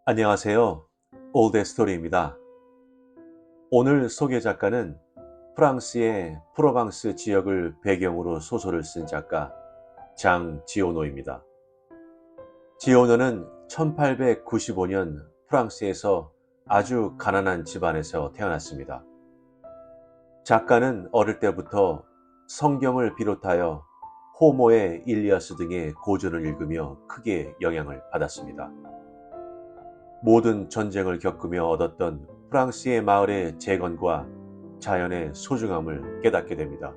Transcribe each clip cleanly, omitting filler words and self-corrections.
안녕하세요. 올드 스토리입니다. 오늘 소개 작가는 프랑스의 프로방스 지역을 배경으로 소설을 쓴 작가 장지오노입니다. 지오노는 1895년 프랑스에서 아주 가난한 집안에서 태어났습니다. 작가는 어릴 때부터 성경을 비롯하여 호모의 일리아스 등의 고전을 읽으며 크게 영향을 받았습니다. 모든 전쟁을 겪으며 얻었던 프랑스의 마을의 재건과 자연의 소중함을 깨닫게 됩니다.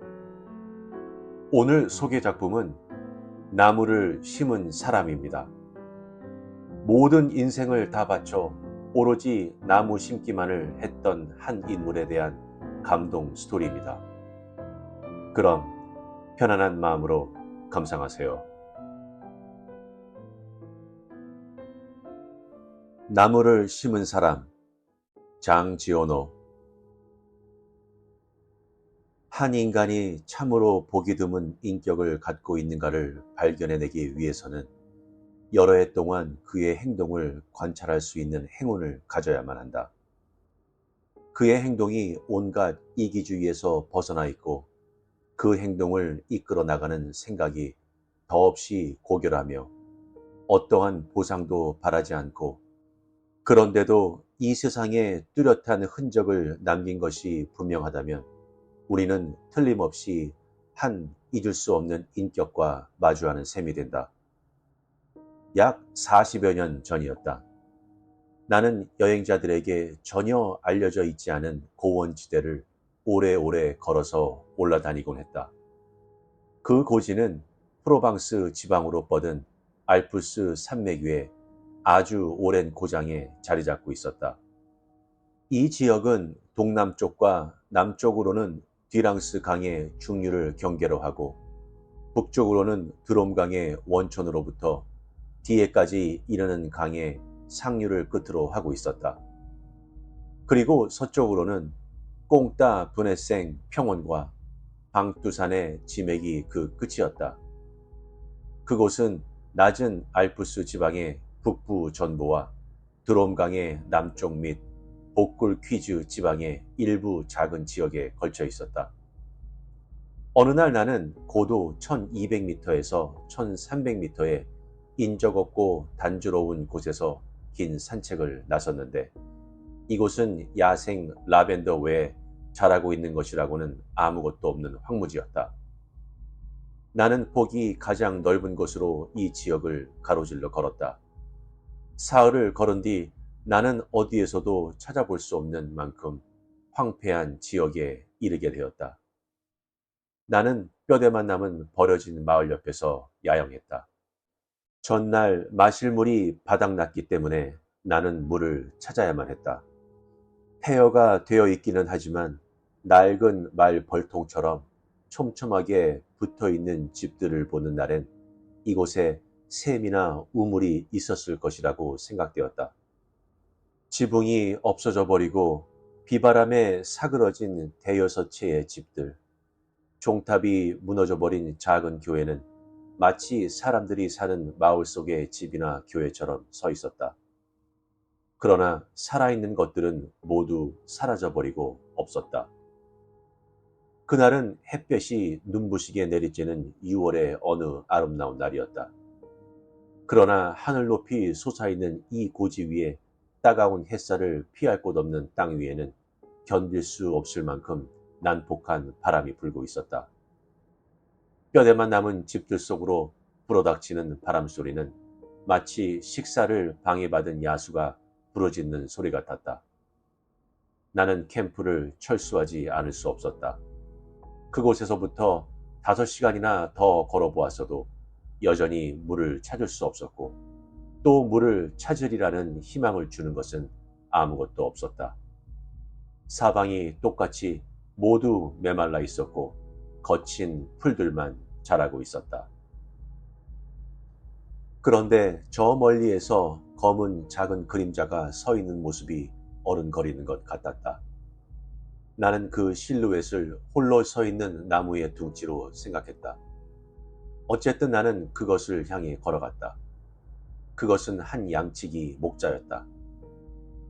오늘 소개 작품은 나무를 심은 사람입니다. 모든 인생을 다 바쳐 오로지 나무 심기만을 했던 한 인물에 대한 감동 스토리입니다. 그럼 편안한 마음으로 감상하세요. 나무를 심은 사람, 장지오노. 한 인간이 참으로 보기 드문 인격을 갖고 있는가를 발견해내기 위해서는 여러 해 동안 그의 행동을 관찰할 수 있는 행운을 가져야만 한다. 그의 행동이 온갖 이기주의에서 벗어나 있고 그 행동을 이끌어 나가는 생각이 더없이 고결하며 어떠한 보상도 바라지 않고 그런데도 이 세상에 뚜렷한 흔적을 남긴 것이 분명하다면 우리는 틀림없이 한 잊을 수 없는 인격과 마주하는 셈이 된다. 약 40여 년 전이었다. 나는 여행자들에게 전혀 알려져 있지 않은 고원지대를 오래오래 걸어서 올라다니곤 했다. 그 고지는 프로방스 지방으로 뻗은 알프스 산맥 위에 아주 오랜 고장에 자리 잡고 있었다. 이 지역은 동남쪽과 남쪽으로는 뒤랑스 강의 중류를 경계로 하고 북쪽으로는 드롬강의 원천으로부터 뒤에까지 이르는 강의 상류를 끝으로 하고 있었다. 그리고 서쪽으로는 꽁따 브네생 평원과 방투산의 지맥이 그 끝이었다. 그곳은 낮은 알프스 지방의 북부 전부와 드롬강의 남쪽 및 복굴 퀴즈 지방의 일부 작은 지역에 걸쳐 있었다. 어느 날 나는 고도 1200m에서 1300m의 인적 없고 단조로운 곳에서 긴 산책을 나섰는데 이곳은 야생 라벤더 외에 자라고 있는 것이라고는 아무것도 없는 황무지였다. 나는 폭이 가장 넓은 곳으로 이 지역을 가로질러 걸었다. 사흘을 걸은 뒤 나는 어디에서도 찾아볼 수 없는 만큼 황폐한 지역에 이르게 되었다. 나는 뼈대만 남은 버려진 마을 옆에서 야영했다. 전날 마실 물이 바닥났기 때문에 나는 물을 찾아야만 했다. 폐허가 되어 있기는 하지만 낡은 말 벌통처럼 촘촘하게 붙어 있는 집들을 보는 날엔 이곳에 샘이나 우물이 있었을 것이라고 생각되었다. 지붕이 없어져 버리고 비바람에 사그러진 대여섯 채의 집들, 종탑이 무너져 버린 작은 교회는 마치 사람들이 사는 마을 속의 집이나 교회처럼 서 있었다. 그러나 살아있는 것들은 모두 사라져 버리고 없었다. 그날은 햇볕이 눈부시게 내리쬐는 6월의 어느 아름다운 날이었다. 그러나 하늘 높이 솟아있는 이 고지 위에 따가운 햇살을 피할 곳 없는 땅 위에는 견딜 수 없을 만큼 난폭한 바람이 불고 있었다. 뼈대만 남은 집들 속으로 불어닥치는 바람 소리는 마치 식사를 방해받은 야수가 부르짖는 소리 같았다. 나는 캠프를 철수하지 않을 수 없었다. 그곳에서부터 5시간이나 더 걸어보았어도 여전히 물을 찾을 수 없었고 또 물을 찾으리라는 희망을 주는 것은 아무것도 없었다. 사방이 똑같이 모두 메말라 있었고 거친 풀들만 자라고 있었다. 그런데 저 멀리에서 검은 작은 그림자가 서 있는 모습이 어른거리는 것 같았다. 나는 그 실루엣을 홀로 서 있는 나무의 둥지로 생각했다. 어쨌든 나는 그것을 향해 걸어갔다. 그것은 한 양치기 목자였다.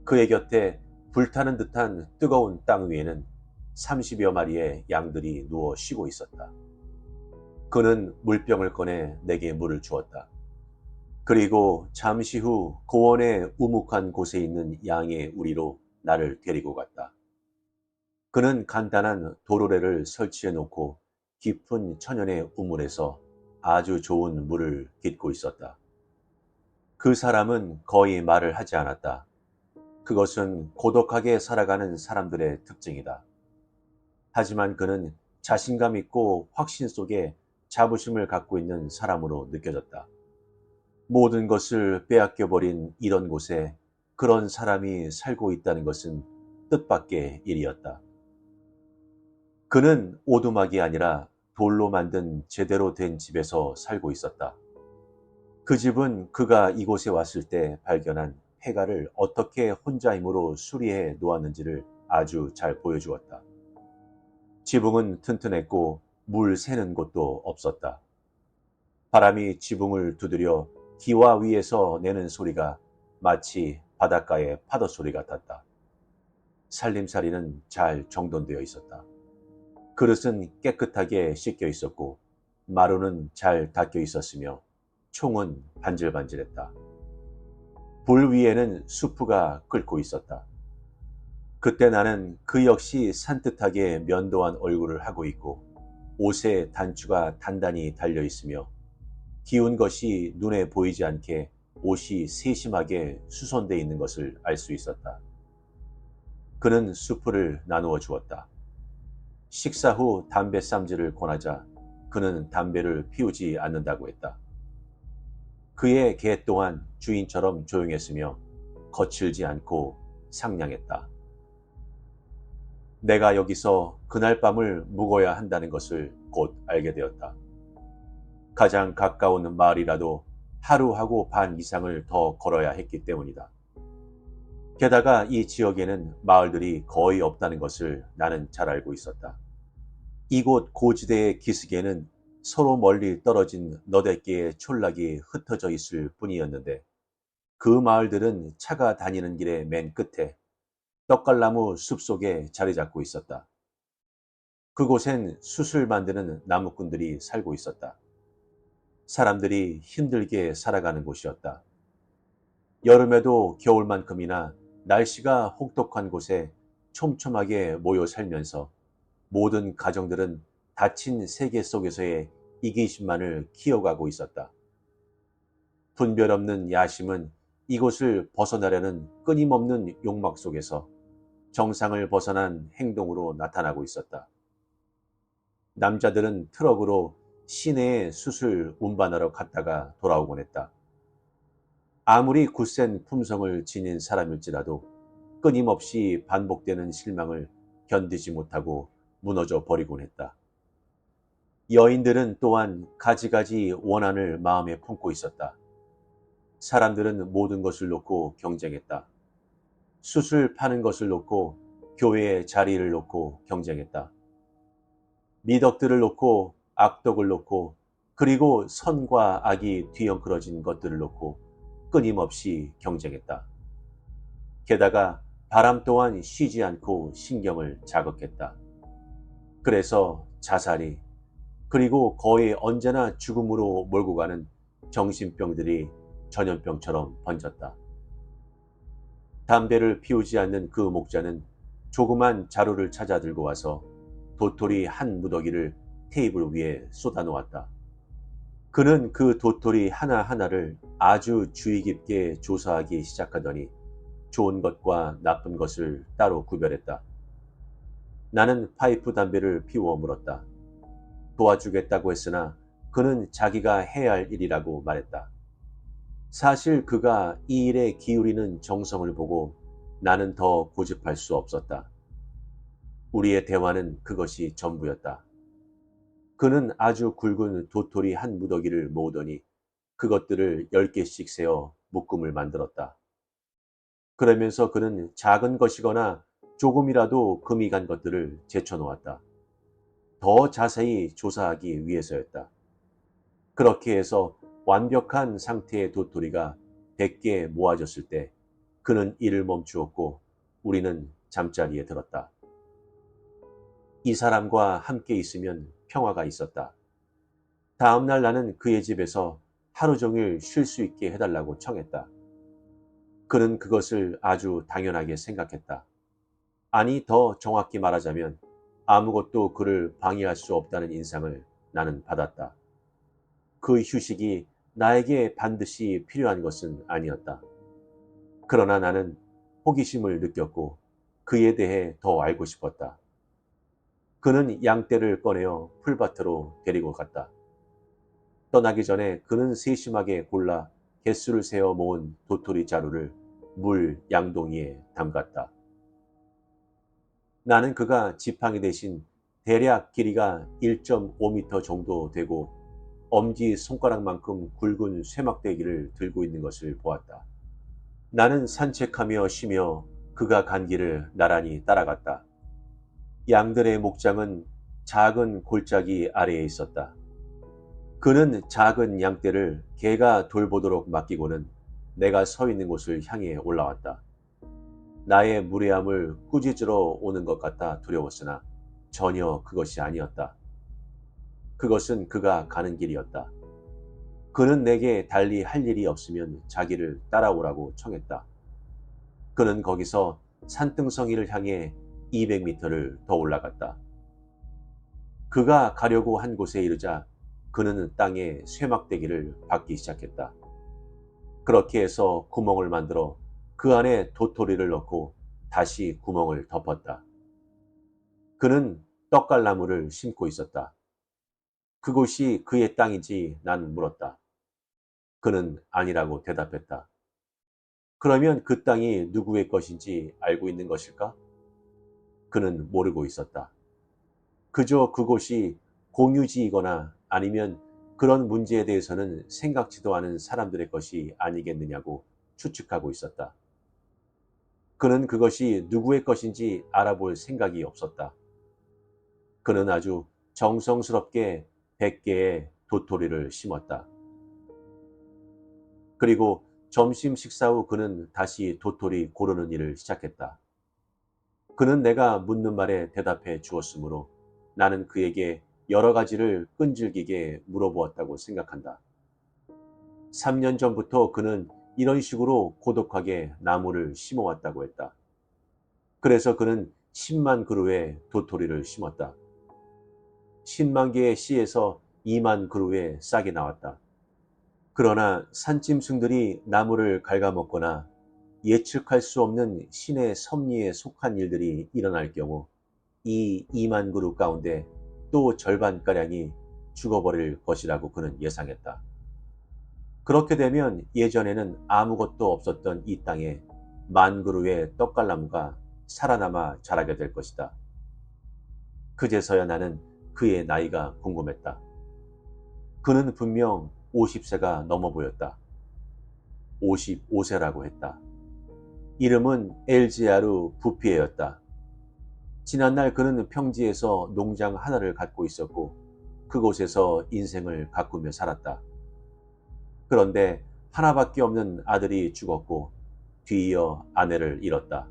그의 곁에 불타는 듯한 뜨거운 땅 위에는 30여 마리의 양들이 누워 쉬고 있었다. 그는 물병을 꺼내 내게 물을 주었다. 그리고 잠시 후 고원의 우묵한 곳에 있는 양의 우리로 나를 데리고 갔다. 그는 간단한 도로래를 설치해 놓고 깊은 천연의 우물에서 아주 좋은 물을 깃고 있었다. 그 사람은 거의 말을 하지 않았다. 그것은 고독하게 살아가는 사람들의 특징이다. 하지만 그는 자신감 있고 확신 속에 자부심을 갖고 있는 사람으로 느껴졌다. 모든 것을 빼앗겨버린 이런 곳에 그런 사람이 살고 있다는 것은 뜻밖의 일이었다. 그는 오두막이 아니라 돌로 만든 제대로 된 집에서 살고 있었다. 그 집은 그가 이곳에 왔을 때 발견한 폐가를 어떻게 혼자 힘으로 수리해 놓았는지를 아주 잘 보여주었다. 지붕은 튼튼했고 물 새는 곳도 없었다. 바람이 지붕을 두드려 기와 위에서 내는 소리가 마치 바닷가의 파도 소리 같았다. 살림살이는 잘 정돈되어 있었다. 그릇은 깨끗하게 씻겨 있었고 마루는 잘 닦여 있었으며 총은 반질반질했다. 불 위에는 수프가 끓고 있었다. 그때 나는 그 역시 산뜻하게 면도한 얼굴을 하고 있고 옷에 단추가 단단히 달려 있으며 기운 것이 눈에 보이지 않게 옷이 세심하게 수선되어 있는 것을 알 수 있었다. 그는 수프를 나누어 주었다. 식사 후 담배 쌈지를 권하자 그는 담배를 피우지 않는다고 했다. 그의 개 또한 주인처럼 조용했으며 거칠지 않고 상냥했다. 내가 여기서 그날 밤을 묵어야 한다는 것을 곧 알게 되었다. 가장 가까운 마을이라도 하루하고 반 이상을 더 걸어야 했기 때문이다. 게다가 이 지역에는 마을들이 거의 없다는 것을 나는 잘 알고 있었다. 이곳 고지대의 기슭에는 서로 멀리 떨어진 너댓 개의 촌락이 흩어져 있을 뿐이었는데 그 마을들은 차가 다니는 길의 맨 끝에 떡갈나무 숲속에 자리 잡고 있었다. 그곳엔 숯을 만드는 나무꾼들이 살고 있었다. 사람들이 힘들게 살아가는 곳이었다. 여름에도 겨울만큼이나 날씨가 혹독한 곳에 촘촘하게 모여 살면서 모든 가정들은 닫힌 세계 속에서의 이기심만을 키워가고 있었다. 분별 없는 야심은 이곳을 벗어나려는 끊임없는 욕망 속에서 정상을 벗어난 행동으로 나타나고 있었다. 남자들은 트럭으로 시내에 숯을 운반하러 갔다가 돌아오곤 했다. 아무리 굳센 품성을 지닌 사람일지라도 끊임없이 반복되는 실망을 견디지 못하고 무너져 버리곤 했다. 여인들은 또한 가지가지 원한을 마음에 품고 있었다. 사람들은 모든 것을 놓고 경쟁했다. 숯을 파는 것을 놓고 교회의 자리를 놓고 경쟁했다. 미덕들을 놓고 악덕을 놓고 그리고 선과 악이 뒤엉클어진 것들을 놓고 끊임없이 경쟁했다. 게다가 바람 또한 쉬지 않고 신경을 자극했다. 그래서 자살이 그리고 거의 언제나 죽음으로 몰고 가는 정신병들이 전염병처럼 번졌다. 담배를 피우지 않는 그 목자는 조그만 자루를 찾아 들고 와서 도토리 한 무더기를 테이블 위에 쏟아 놓았다. 그는 그 도토리 하나하나를 아주 주의 깊게 조사하기 시작하더니 좋은 것과 나쁜 것을 따로 구별했다. 나는 파이프 담배를 피워 물었다. 도와주겠다고 했으나 그는 자기가 해야 할 일이라고 말했다. 사실 그가 이 일에 기울이는 정성을 보고 나는 더 고집할 수 없었다. 우리의 대화는 그것이 전부였다. 그는 아주 굵은 도토리 한 무더기를 모으더니 그것들을 10개씩 세어 묶음을 만들었다. 그러면서 그는 작은 것이거나 조금이라도 금이 간 것들을 제쳐놓았다. 더 자세히 조사하기 위해서였다. 그렇게 해서 완벽한 상태의 도토리가 100개 모아졌을 때 그는 일을 멈추었고 우리는 잠자리에 들었다. 이 사람과 함께 있으면 평화가 있었다. 다음 날 나는 그의 집에서 하루 종일 쉴 수 있게 해달라고 청했다. 그는 그것을 아주 당연하게 생각했다. 아니, 더 정확히 말하자면 아무것도 그를 방해할 수 없다는 인상을 나는 받았다. 그 휴식이 나에게 반드시 필요한 것은 아니었다. 그러나 나는 호기심을 느꼈고 그에 대해 더 알고 싶었다. 그는 양떼를 꺼내어 풀밭으로 데리고 갔다. 떠나기 전에 그는 세심하게 골라 개수를 세어 모은 도토리 자루를 물 양동이에 담갔다. 나는 그가 지팡이 대신 대략 길이가 1.5m 정도 되고 엄지 손가락만큼 굵은 쇠막대기를 들고 있는 것을 보았다. 나는 산책하며 쉬며 그가 간 길을 나란히 따라갔다. 양들의 목장은 작은 골짜기 아래에 있었다. 그는 작은 양떼를 개가 돌보도록 맡기고는 내가 서 있는 곳을 향해 올라왔다. 나의 무례함을 꾸짖으러 오는 것 같아 두려웠으나 전혀 그것이 아니었다. 그것은 그가 가는 길이었다. 그는 내게 달리 할 일이 없으면 자기를 따라오라고 청했다. 그는 거기서 산등성이를 향해 200m를 더 올라갔다. 그가 가려고 한 곳에 이르자 그는 땅에 쇠막대기를 박기 시작했다. 그렇게 해서 구멍을 만들어 그 안에 도토리를 넣고 다시 구멍을 덮었다. 그는 떡갈나무를 심고 있었다. 그곳이 그의 땅인지 난 물었다. 그는 아니라고 대답했다. 그러면 그 땅이 누구의 것인지 알고 있는 것일까? 그는 모르고 있었다. 그저 그곳이 공유지이거나 아니면 그런 문제에 대해서는 생각지도 않은 사람들의 것이 아니겠느냐고 추측하고 있었다. 그는 그것이 누구의 것인지 알아볼 생각이 없었다. 그는 아주 정성스럽게 100개의 도토리를 심었다. 그리고 점심 식사 후 그는 다시 도토리 고르는 일을 시작했다. 그는 내가 묻는 말에 대답해 주었으므로 나는 그에게 여러 가지를 끈질기게 물어보았다고 생각한다. 3년 전부터 그는 이런 식으로 고독하게 나무를 심어왔다고 했다. 그래서 그는 10만 그루의 도토리를 심었다. 10만 개의 씨에서 2만 그루의 싹이 나왔다. 그러나 산짐승들이 나무를 갉아먹거나 예측할 수 없는 신의 섭리에 속한 일들이 일어날 경우 이 2만 그루 가운데 또 절반가량이 죽어버릴 것이라고 그는 예상했다. 그렇게 되면 예전에는 아무것도 없었던 이 땅에 1만 그루의 떡갈나무가 살아남아 자라게 될 것이다. 그제서야 나는 그의 나이가 궁금했다. 그는 분명 50세가 넘어 보였다. 55세라고 했다. 이름은 엘지아르 부피에였다. 지난날 그는 평지에서 농장 하나를 갖고 있었고 그곳에서 인생을 가꾸며 살았다. 그런데 하나밖에 없는 아들이 죽었고 뒤이어 아내를 잃었다.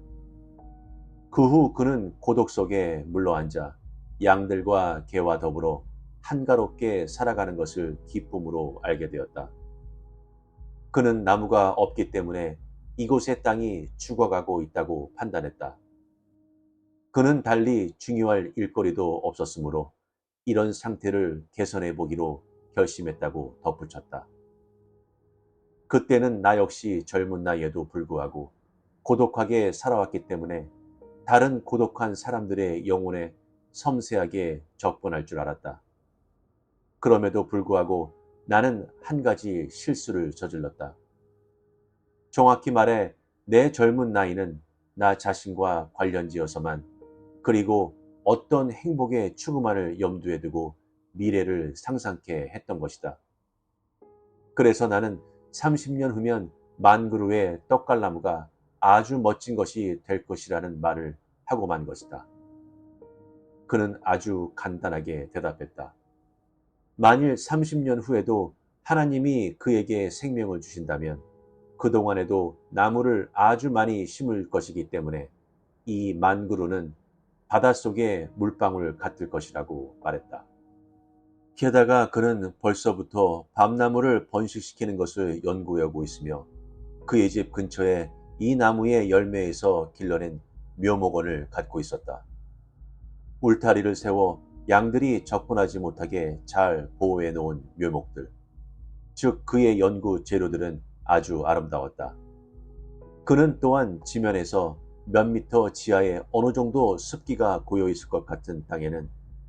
그 후 그는 고독 속에 물러앉아 양들과 개와 더불어 한가롭게 살아가는 것을 기쁨으로 알게 되었다. 그는 나무가 없기 때문에 이곳의 땅이 죽어가고 있다고 판단했다. 그는 달리 중요할 일거리도 없었으므로 이런 상태를 개선해 보기로 결심했다고 덧붙였다. 그때는 나 역시 젊은 나이에도 불구하고 고독하게 살아왔기 때문에 다른 고독한 사람들의 영혼에 섬세하게 접근할 줄 알았다. 그럼에도 불구하고 나는 한 가지 실수를 저질렀다. 정확히 말해 내 젊은 나이는 나 자신과 관련지어서만 그리고 어떤 행복의 추구만을 염두에 두고 미래를 상상케 했던 것이다. 그래서 나는 30년 후면 1만 그루의 떡갈나무가 아주 멋진 것이 될 것이라는 말을 하고 만 것이다. 그는 아주 간단하게 대답했다. 만일 30년 후에도 하나님이 그에게 생명을 주신다면 그동안에도 나무를 아주 많이 심을 것이기 때문에 이 만그루는 바닷속에 물방울 같을 것이라고 말했다. 게다가 그는 벌써부터 밤나무를 번식시키는 것을 연구하고 있으며 그의 집 근처에 이 나무의 열매에서 길러낸 묘목원을 갖고 있었다. 울타리를 세워 양들이 접근하지 못하게 잘 보호해 놓은 묘목들, 즉 그의 연구 재료들은 아주 아름다웠다. 그는 또한 지면에서 몇 미터 지하에 어느 정도 습기가 고여 있을 것 같은 땅에는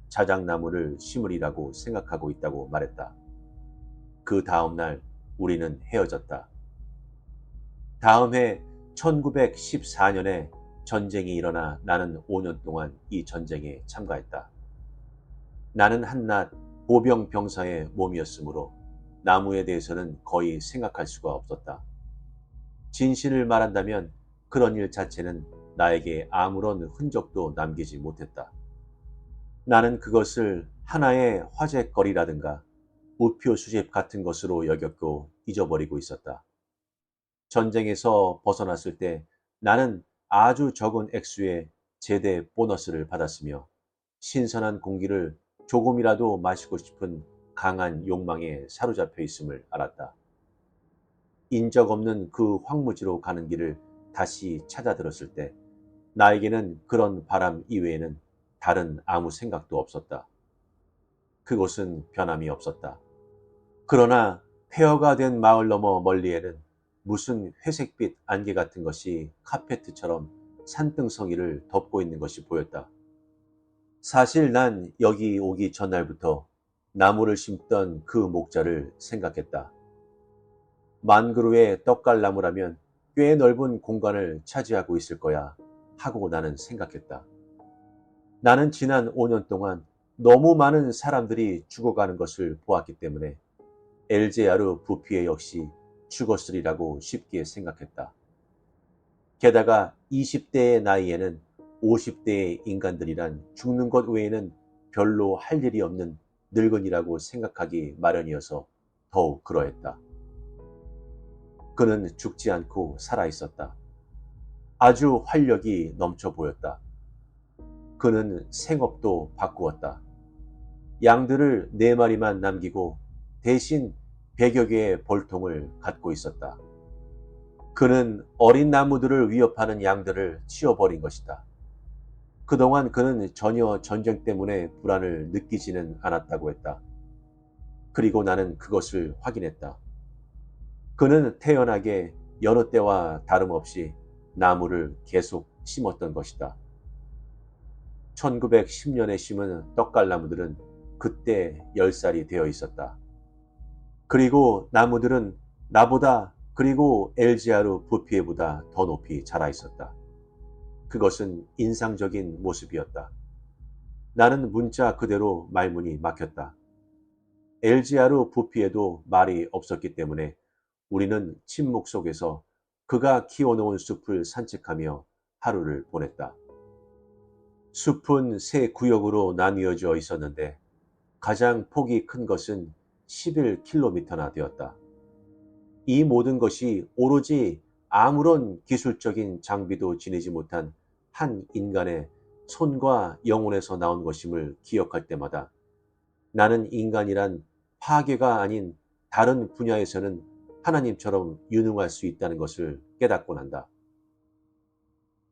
자작나무를 심으리라고 생각하고 있다고 말했다. 그 다음 날 우리는 헤어졌다. 다음 해 1914년에 전쟁이 일어나 나는 5년 동안 이 전쟁에 참가했다. 나는 한낱 보병 병사의 몸이었으므로 나무에 대해서는 거의 생각할 수가 없었다. 진실을 말한다면 그런 일 자체는 나에게 아무런 흔적도 남기지 못했다. 나는 그것을 하나의 화제거리라든가 우표 수집 같은 것으로 여겼고 잊어버리고 있었다. 전쟁에서 벗어났을 때 나는 아주 적은 액수의 제대 보너스를 받았으며 신선한 공기를 조금이라도 마시고 싶은 강한 욕망에 사로잡혀 있음을 알았다. 인적 없는 그 황무지로 가는 길을 다시 찾아들었을 때 나에게는 그런 바람 이외에는 다른 아무 생각도 없었다. 그곳은 변함이 없었다. 그러나 폐허가 된 마을 너머 멀리에는 무슨 회색빛 안개 같은 것이 카페트처럼 산등성이를 덮고 있는 것이 보였다. 사실 난 여기 오기 전날부터 나무를 심던 그 목자를 생각했다. 만그루의 떡갈나무라면 꽤 넓은 공간을 차지하고 있을 거야 하고 나는 생각했다. 나는 지난 5년 동안 너무 많은 사람들이 죽어가는 것을 보았기 때문에 엘제아르 부피에 역시 죽었으리라고 쉽게 생각했다. 게다가 20대의 나이에는 50대의 인간들이란 죽는 것 외에는 별로 할 일이 없는 늙은이라고 생각하기 마련이어서 더욱 그러했다. 그는 죽지 않고 살아있었다. 아주 활력이 넘쳐 보였다. 그는 생업도 바꾸었다. 양들을 4마리만 남기고 대신 100여 개의 벌통을 갖고 있었다. 그는 어린 나무들을 위협하는 양들을 치워버린 것이다. 그동안 그는 전혀 전쟁 때문에 불안을 느끼지는 않았다고 했다. 그리고 나는 그것을 확인했다. 그는 태연하게 여느 때와 다름없이 나무를 계속 심었던 것이다. 1910년에 심은 떡갈나무들은 그때 10살이 되어 있었다. 그리고 나무들은 나보다 그리고 엘지아르 부피에보다 더 높이 자라 있었다. 그것은 인상적인 모습이었다. 나는 문자 그대로 말문이 막혔다. 엘지아르 부피에도 말이 없었기 때문에 우리는 침묵 속에서 그가 키워놓은 숲을 산책하며 하루를 보냈다. 숲은 3구역으로 나뉘어져 있었는데 가장 폭이 큰 것은 11km나 되었다. 이 모든 것이 오로지 아무런 기술적인 장비도 지니지 못한 한 인간의 손과 영혼에서 나온 것임을 기억할 때마다 나는 인간이란 파괴가 아닌 다른 분야에서는 하나님처럼 유능할 수 있다는 것을 깨닫곤 한다.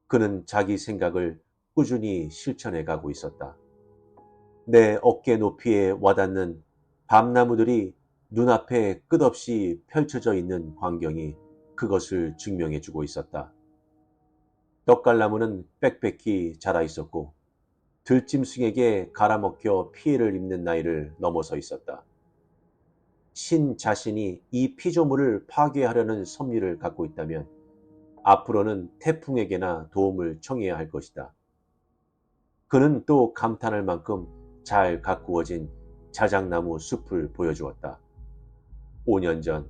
그는 자기 생각을 꾸준히 실천해 가고 있었다. 내 어깨 높이에 와닿는 밤나무들이 눈앞에 끝없이 펼쳐져 있는 광경이 그것을 증명해 주고 있었다. 떡갈나무는 빽빽히 자라 있었고 들짐승에게 갈아먹혀 피해를 입는 나이를 넘어서 있었다. 신 자신이 이 피조물을 파괴하려는 섭리를 갖고 있다면 앞으로는 태풍에게나 도움을 청해야 할 것이다. 그는 또 감탄할 만큼 잘 가꾸어진 자작나무 숲을 보여주었다. 5년 전,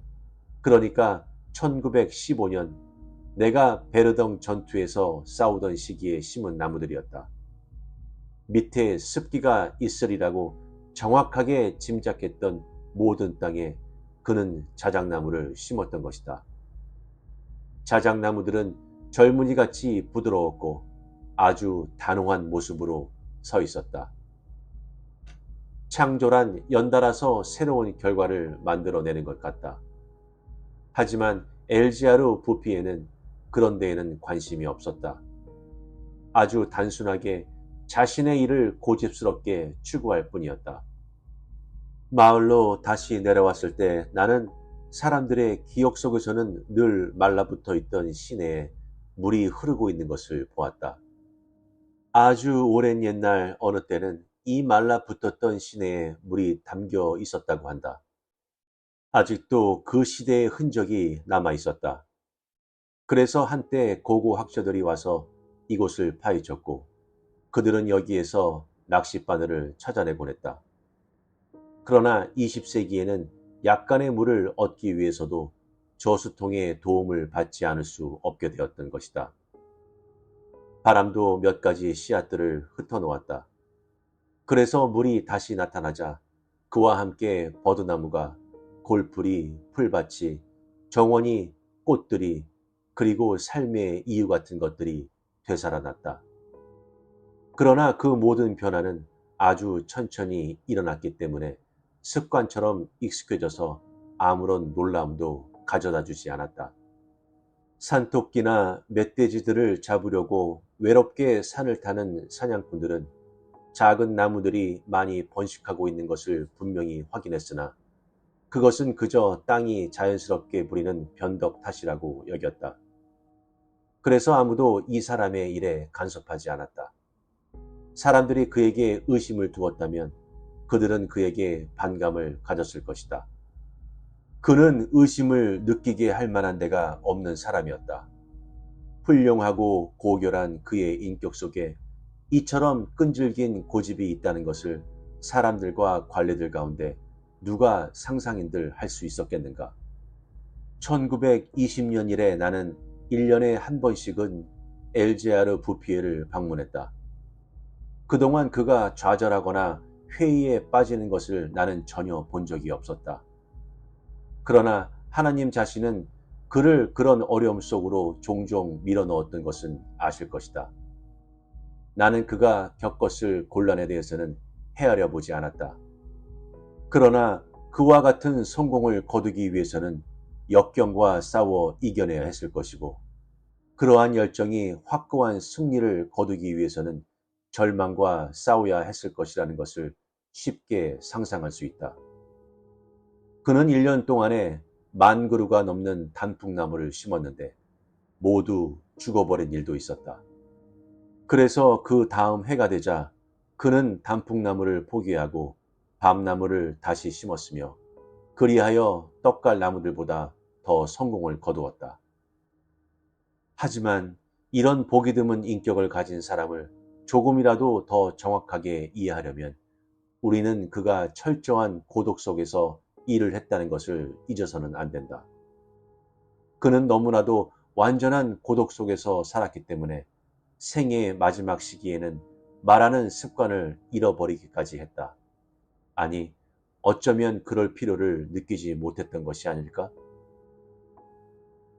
그러니까 1915년 내가 베르덩 전투에서 싸우던 시기에 심은 나무들이었다. 밑에 습기가 있으리라고 정확하게 짐작했던 모든 땅에 그는 자작나무를 심었던 것이다. 자작나무들은 젊은이같이 부드러웠고 아주 단호한 모습으로 서 있었다. 창조란 연달아서 새로운 결과를 만들어내는 것 같다. 하지만 엘지아르 부피에는 그런 데에는 관심이 없었다. 아주 단순하게 자신의 일을 고집스럽게 추구할 뿐이었다. 마을로 다시 내려왔을 때 나는 사람들의 기억 속에서는 늘 말라붙어 있던 시내에 물이 흐르고 있는 것을 보았다. 아주 오랜 옛날 어느 때는 이 말라붙었던 시내에 물이 담겨 있었다고 한다. 아직도 그 시대의 흔적이 남아 있었다. 그래서 한때 고고 학자들이 와서 이곳을 파헤쳤고 그들은 여기에서 낚싯바늘을 찾아내곤 했다. 그러나 20세기에는 약간의 물을 얻기 위해서도 저수통의 도움을 받지 않을 수 없게 되었던 것이다. 바람도 몇 가지 씨앗들을 흩어놓았다. 그래서 물이 다시 나타나자 그와 함께 버드나무가, 골풀이, 풀밭이, 정원이, 꽃들이, 그리고 삶의 이유 같은 것들이 되살아났다. 그러나 그 모든 변화는 아주 천천히 일어났기 때문에 습관처럼 익숙해져서 아무런 놀라움도 가져다 주지 않았다. 산토끼나 멧돼지들을 잡으려고 외롭게 산을 타는 사냥꾼들은 작은 나무들이 많이 번식하고 있는 것을 분명히 확인했으나 그것은 그저 땅이 자연스럽게 부리는 변덕 탓이라고 여겼다. 그래서 아무도 이 사람의 일에 간섭하지 않았다. 사람들이 그에게 의심을 두었다면 그들은 그에게 반감을 가졌을 것이다. 그는 의심을 느끼게 할 만한 데가 없는 사람이었다. 훌륭하고 고결한 그의 인격 속에 이처럼 끈질긴 고집이 있다는 것을 사람들과 관리들 가운데 누가 상상인들 할 수 있었겠는가? 1920년 이래 나는 1년에 한 번씩은 엘제아르 부피에를 방문했다. 그동안 그가 좌절하거나 회의에 빠지는 것을 나는 전혀 본 적이 없었다. 그러나 하나님 자신은 그를 그런 어려움 속으로 종종 밀어넣었던 것은 아실 것이다. 나는 그가 겪었을 곤란에 대해서는 헤아려 보지 않았다. 그러나 그와 같은 성공을 거두기 위해서는 역경과 싸워 이겨내야 했을 것이고 그러한 열정이 확고한 승리를 거두기 위해서는 절망과 싸워야 했을 것이라는 것을 쉽게 상상할 수 있다. 그는 1년 동안에 10,000그루가 넘는 단풍나무를 심었는데 모두 죽어버린 일도 있었다. 그래서 그 다음 해가 되자 그는 단풍나무를 포기하고 밤나무를 다시 심었으며 그리하여 떡갈 나무들보다 더 성공을 거두었다. 하지만 이런 보기 드문 인격을 가진 사람을 조금이라도 더 정확하게 이해하려면 우리는 그가 철저한 고독 속에서 일을 했다는 것을 잊어서는 안 된다. 그는 너무나도 완전한 고독 속에서 살았기 때문에 생애의 마지막 시기에는 말하는 습관을 잃어버리기까지 했다. 아니, 어쩌면 그럴 필요를 느끼지 못했던 것이 아닐까?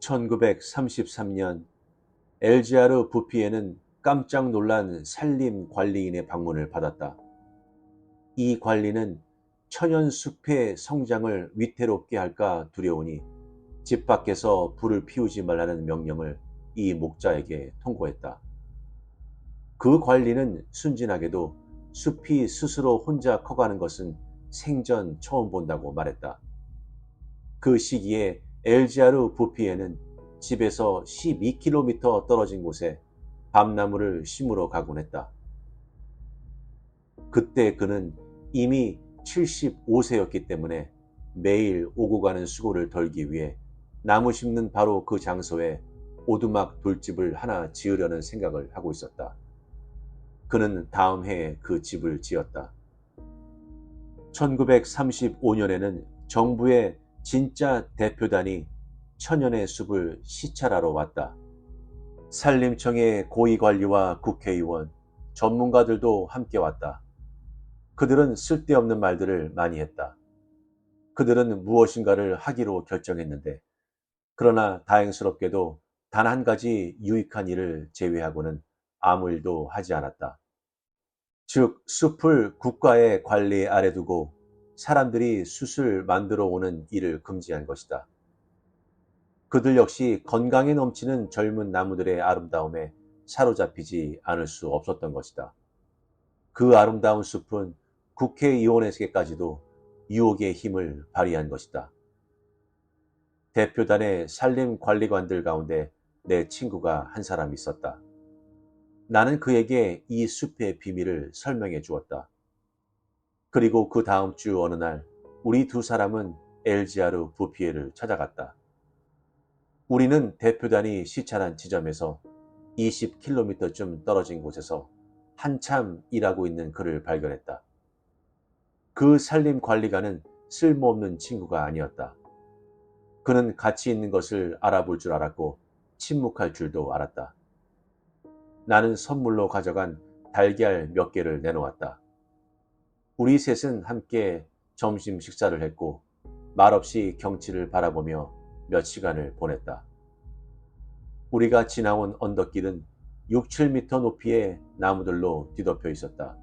1933년 엘지아르 부피에는 깜짝 놀란 산림 관리인의 방문을 받았다. 이 관리는 천연숲의 성장을 위태롭게 할까 두려우니 집 밖에서 불을 피우지 말라는 명령을 이 목자에게 통고했다. 그 관리는 순진하게도 숲이 스스로 혼자 커가는 것은 생전 처음 본다고 말했다. 그 시기에 엘지아르 부피에는 집에서 12km 떨어진 곳에 밤나무를 심으러 가곤 했다. 그때 그는 이미 75세였기 때문에 매일 오고 가는 수고를 덜기 위해 나무 심는 바로 그 장소에 오두막 돌집을 하나 지으려는 생각을 하고 있었다. 그는 다음 해에 그 집을 지었다. 1935년에는 정부의 진짜 대표단이 천연의 숲을 시찰하러 왔다. 산림청의 고위관리와 국회의원, 전문가들도 함께 왔다. 그들은 쓸데없는 말들을 많이 했다. 그들은 무엇인가를 하기로 결정했는데 그러나 다행스럽게도 단 한 가지 유익한 일을 제외하고는 아무 일도 하지 않았다. 즉, 숲을 국가의 관리 아래 두고 사람들이 숯을 만들어 오는 일을 금지한 것이다. 그들 역시 건강에 넘치는 젊은 나무들의 아름다움에 사로잡히지 않을 수 없었던 것이다. 그 아름다운 숲은 국회의원에게까지도 유혹의 힘을 발휘한 것이다. 대표단의 산림 관리관들 가운데 내 친구가 한 사람 있었다. 나는 그에게 이 숲의 비밀을 설명해 주었다. 그리고 그 다음 주 어느 날 우리 두 사람은 엘지아르 부피에를 찾아갔다. 우리는 대표단이 시찰한 지점에서 20km쯤 떨어진 곳에서 한참 일하고 있는 그를 발견했다. 그 산림관리관은 쓸모없는 친구가 아니었다. 그는 가치 있는 것을 알아볼 줄 알았고 침묵할 줄도 알았다. 나는 선물로 가져간 달걀 몇 개를 내놓았다. 우리 셋은 함께 점심 식사를 했고 말없이 경치를 바라보며 몇 시간을 보냈다. 우리가 지나온 언덕길은 6, 7m 높이의 나무들로 뒤덮여 있었다.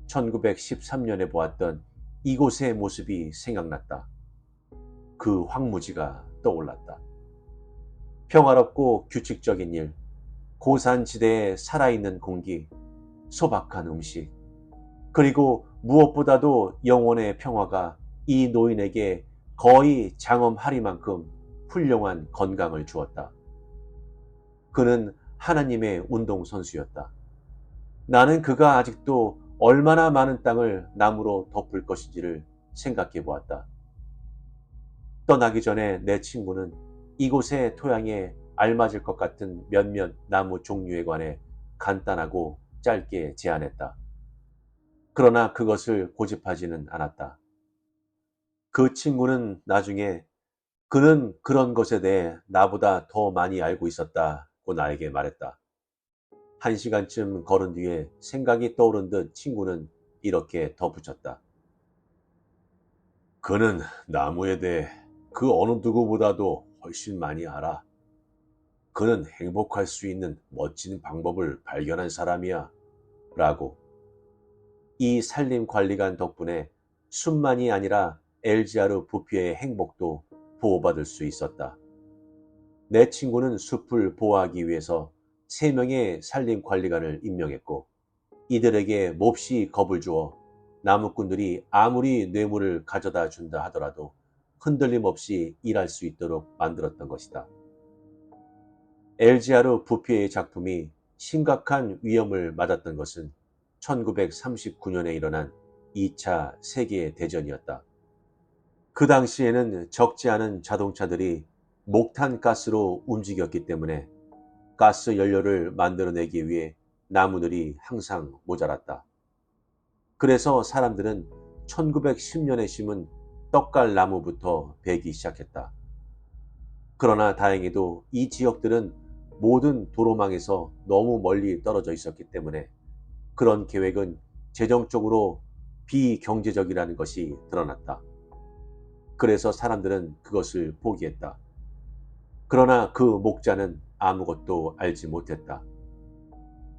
1913년에 보았던 이곳의 모습이 생각났다. 그 황무지가 떠올랐다. 평화롭고 규칙적인 일, 고산지대의 살아있는 공기, 소박한 음식, 그리고 무엇보다도 영혼의 평화가 이 노인에게 거의 장엄하리만큼 훌륭한 건강을 주었다. 그는 하나님의 운동선수였다. 나는 그가 아직도 얼마나 많은 땅을 나무로 덮을 것인지를 생각해 보았다. 떠나기 전에 내 친구는 이곳의 토양에 알맞을 것 같은 몇몇 나무 종류에 관해 간단하고 짧게 제안했다. 그러나 그것을 고집하지는 않았다. 그 친구는 나중에 그는 그런 것에 대해 나보다 더 많이 알고 있었다고 나에게 말했다. 1시간쯤 걸은 뒤에 생각이 떠오른 듯 친구는 이렇게 덧붙였다. 그는 나무에 대해 그 어느 누구보다도 훨씬 많이 알아. 그는 행복할 수 있는 멋진 방법을 발견한 사람이야. 라고. 이 산림관리관 덕분에 숲만이 아니라 엘지아르 부피의 행복도 보호받을 수 있었다. 내 친구는 숲을 보호하기 위해서 3명의 산림관리관을 임명했고 이들에게 몹시 겁을 주어 나무꾼들이 아무리 뇌물을 가져다 준다 하더라도 흔들림 없이 일할 수 있도록 만들었던 것이다. 엘지아르 부피의 작품이 심각한 위험을 맞았던 것은 1939년에 일어난 2차 세계대전이었다. 그 당시에는 적지 않은 자동차들이 목탄 가스로 움직였기 때문에 가스 연료를 만들어내기 위해 나무들이 항상 모자랐다. 그래서 사람들은 1910년에 심은 떡갈 나무부터 베기 시작했다. 그러나 다행히도 이 지역들은 모든 도로망에서 너무 멀리 떨어져 있었기 때문에 그런 계획은 재정적으로 비경제적이라는 것이 드러났다. 그래서 사람들은 그것을 포기했다. 그러나 그 목자는 아무것도 알지 못했다.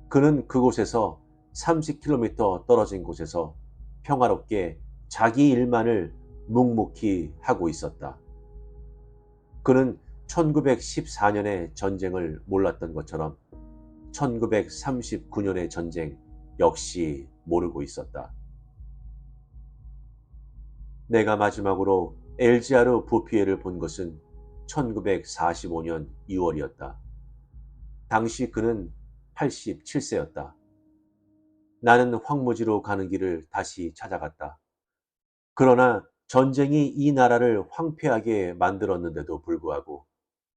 그는 그곳에서 30km 떨어진 곳에서 평화롭게 자기 일만을 묵묵히 하고 있었다. 그는 1914년의 전쟁을 몰랐던 것처럼 1939년의 전쟁 역시 모르고 있었다. 내가 마지막으로 엘지아르 부피에를 본 것은 1945년 6월이었다. 당시 그는 87세였다. 나는 황무지로 가는 길을 다시 찾아갔다. 그러나 전쟁이 이 나라를 황폐하게 만들었는데도 불구하고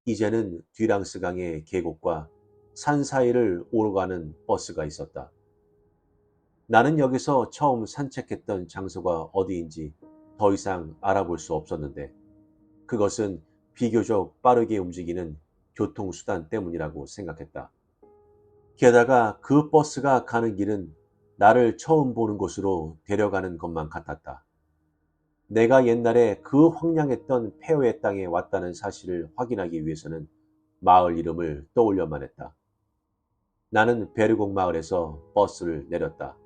이제는 뒤랑스 강의 계곡과 산 사이를 오르가는 버스가 있었다. 나는 여기서 처음 산책했던 장소가 어디인지 더 이상 알아볼 수 없었는데 그것은 비교적 빠르게 움직이는 교통수단 때문이라고 생각했다. 게다가 그 버스가 가는 길은 나를 처음 보는 곳으로 데려가는 것만 같았다. 내가 옛날에 그 황량했던 폐허의 땅에 왔다는 사실을 확인하기 위해서는 마을 이름을 떠올려만 했다. 나는 베르곡 마을에서 버스를 내렸다.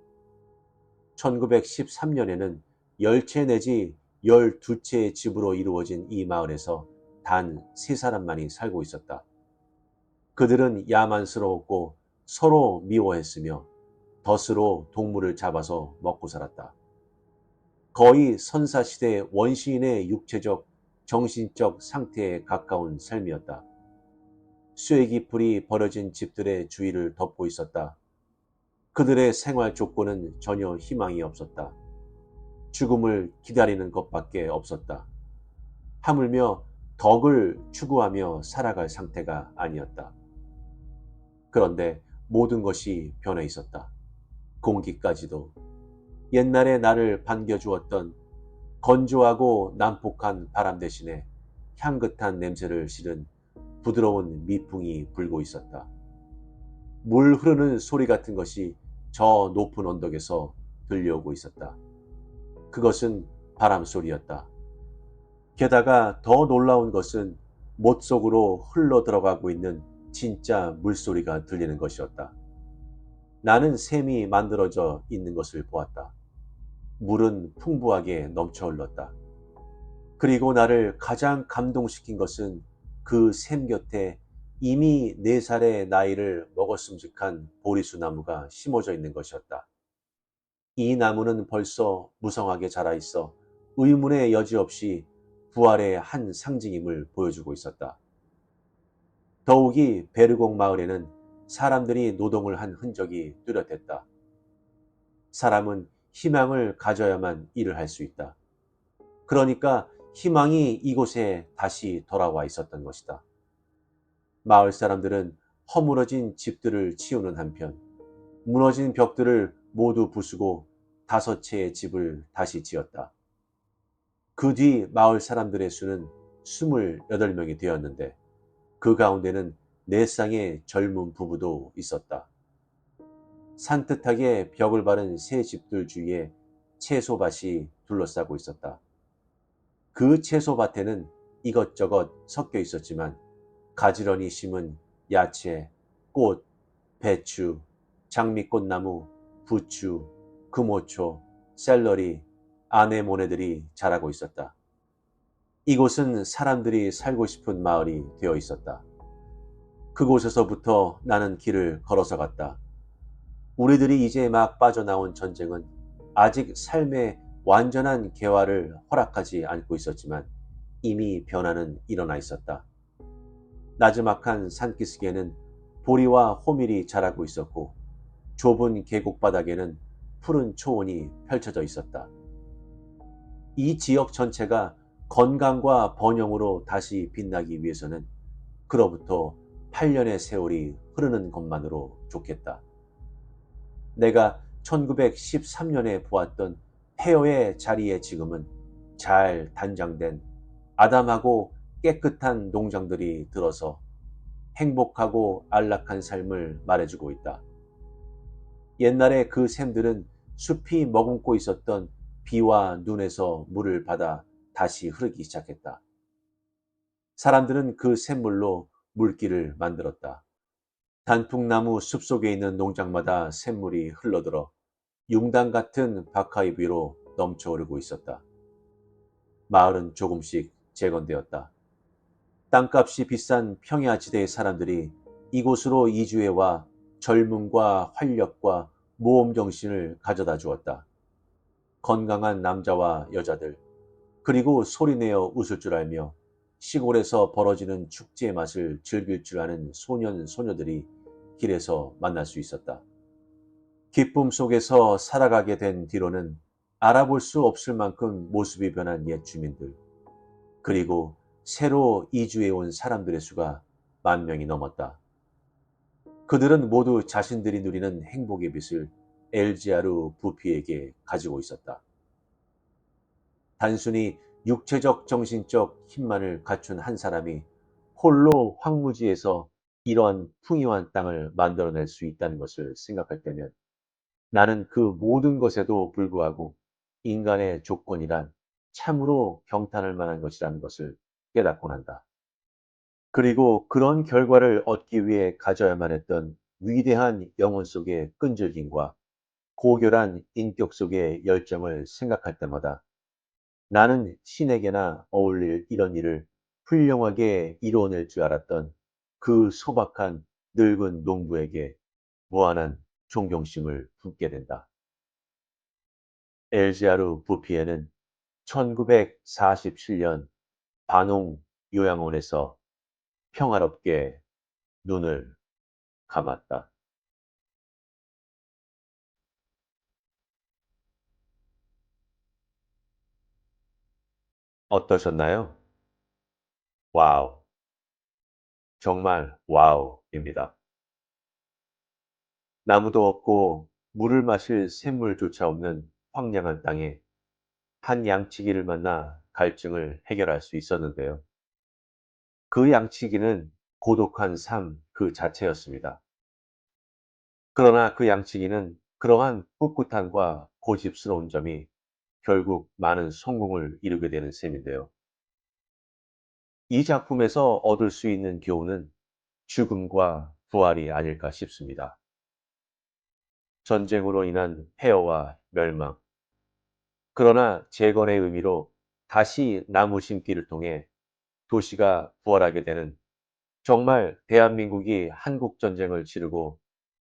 1913년에는 10채 내지 12채의 집으로 이루어진 이 마을에서 단 3사람만이 살고 있었다. 그들은 야만스러웠고 서로 미워했으며 덫으로 동물을 잡아서 먹고 살았다. 거의 선사시대 원시인의 육체적, 정신적 상태에 가까운 삶이었다. 쇠기풀이 버려진 집들의 주위를 덮고 있었다. 그들의 생활 조건은 전혀 희망이 없었다. 죽음을 기다리는 것밖에 없었다. 하물며 덕을 추구하며 살아갈 상태가 아니었다. 그런데 모든 것이 변해 있었다. 공기까지도. 옛날에 나를 반겨주었던 건조하고 난폭한 바람 대신에 향긋한 냄새를 실은 부드러운 미풍이 불고 있었다. 물 흐르는 소리 같은 것이 저 높은 언덕에서 들려오고 있었다. 그것은 바람 소리였다. 게다가 더 놀라운 것은 못 속으로 흘러 들어가고 있는 진짜 물소리가 들리는 것이었다. 나는 샘이 만들어져 있는 것을 보았다. 물은 풍부하게 넘쳐 흘렀다. 그리고 나를 가장 감동시킨 것은 그 샘 곁에 이미 4살의 나이를 먹었음직한 보리수 나무가 심어져 있는 것이었다. 이 나무는 벌써 무성하게 자라 있어 의문의 여지 없이 부활의 한 상징임을 보여주고 있었다. 더욱이 베르곡 마을에는 사람들이 노동을 한 흔적이 뚜렷했다. 사람은 희망을 가져야만 일을 할 수 있다. 그러니까 희망이 이곳에 다시 돌아와 있었던 것이다. 마을 사람들은 허물어진 집들을 치우는 한편 무너진 벽들을 모두 부수고 5채의 집을 다시 지었다. 그 뒤 마을 사람들의 수는 28명이 되었는데 그 가운데는 4쌍의 젊은 부부도 있었다. 산뜻하게 벽을 바른 새 집들 주위에 채소밭이 둘러싸고 있었다. 그 채소밭에는 이것저것 섞여 있었지만 가지런히 심은 야채, 꽃, 배추, 장미꽃나무, 부추, 금오초, 샐러리, 아네모네들이 자라고 있었다. 이곳은 사람들이 살고 싶은 마을이 되어 있었다. 그곳에서부터 나는 길을 걸어서 갔다. 우리들이 이제 막 빠져나온 전쟁은 아직 삶의 완전한 개화를 허락하지 않고 있었지만 이미 변화는 일어나 있었다. 나지막한 산기슭에는 보리와 호밀이 자라고 있었고 좁은 계곡 바닥에는 푸른 초원이 펼쳐져 있었다. 이 지역 전체가 건강과 번영으로 다시 빛나기 위해서는 그로부터 8년의 세월이 흐르는 것만으로 좋겠다. 내가 1913년에 보았던 폐허의 자리에 지금은 잘 단장된 아담하고 깨끗한 농장들이 들어서 행복하고 안락한 삶을 말해주고 있다. 옛날에 그 샘들은 숲이 머금고 있었던 비와 눈에서 물을 받아 다시 흐르기 시작했다. 사람들은 그 샘물로 물길을 만들었다. 단풍나무 숲속에 있는 농장마다 샘물이 흘러들어 융당 같은 바카이 위로 넘쳐오르고 있었다. 마을은 조금씩 재건되었다. 땅값이 비싼 평야지대의 사람들이 이곳으로 이주해와 젊음과 활력과 모험 정신을 가져다 주었다. 건강한 남자와 여자들, 그리고 소리내어 웃을 줄 알며 시골에서 벌어지는 축제의 맛을 즐길 줄 아는 소년, 소녀들이 길에서 만날 수 있었다. 기쁨 속에서 살아가게 된 뒤로는 알아볼 수 없을 만큼 모습이 변한 옛 주민들, 그리고 새로 이주해온 사람들의 수가 10,000명이 넘었다. 그들은 모두 자신들이 누리는 행복의 빛을 엘지아르 부피에게 가지고 있었다. 단순히 육체적 정신적 힘만을 갖춘 한 사람이 홀로 황무지에서 이러한 풍요한 땅을 만들어낼 수 있다는 것을 생각할 때면 나는 그 모든 것에도 불구하고 인간의 조건이란 참으로 경탄할 만한 것이라는 것을 깨닫곤 한다. 그리고 그런 결과를 얻기 위해 가져야만 했던 위대한 영혼 속의 끈질김과 고결한 인격 속의 열정을 생각할 때마다 나는 신에게나 어울릴 이런 일을 훌륭하게 이루어낼 줄 알았던 그 소박한 늙은 농부에게 무한한 존경심을 품게 된다. 엘지아르 부피에는 1947년 반홍 요양원에서 평화롭게 눈을 감았다. 어떠셨나요? 와우, 정말 와우입니다. 나무도 없고 물을 마실 샘물조차 없는 황량한 땅에 한 양치기를 만나 갈증을 해결할 수 있었는데요. 그 양치기는 고독한 삶 그 자체였습니다. 그러나 그 양치기는 그러한 꿋꿋함과 고집스러운 점이 결국 많은 성공을 이루게 되는 셈인데요. 이 작품에서 얻을 수 있는 교훈은 죽음과 부활이 아닐까 싶습니다. 전쟁으로 인한 폐허와 멸망, 그러나 재건의 의미로 다시 나무 심기를 통해 도시가 부활하게 되는, 정말 대한민국이 한국 전쟁을 치르고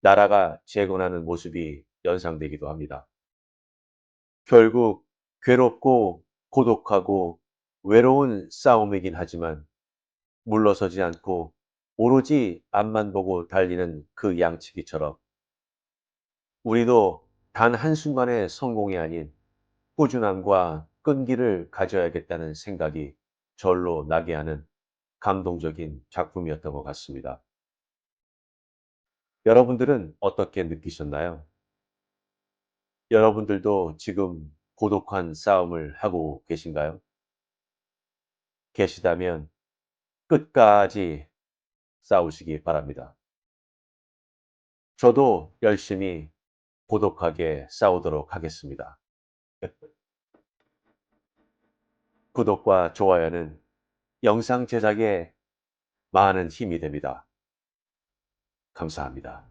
나라가 재건하는 모습이 연상되기도 합니다. 결국 괴롭고 고독하고 외로운 싸움이긴 하지만 물러서지 않고 오로지 앞만 보고 달리는 그 양치기처럼 우리도 단 한순간의 성공이 아닌 꾸준함과 끈기를 가져야겠다는 생각이 절로 나게 하는 감동적인 작품이었던 것 같습니다. 여러분들은 어떻게 느끼셨나요? 여러분들도 지금 고독한 싸움을 하고 계신가요? 계시다면 끝까지 싸우시기 바랍니다. 저도 열심히 고독하게 싸우도록 하겠습니다. 구독과 좋아요는 영상 제작에 많은 힘이 됩니다. 감사합니다.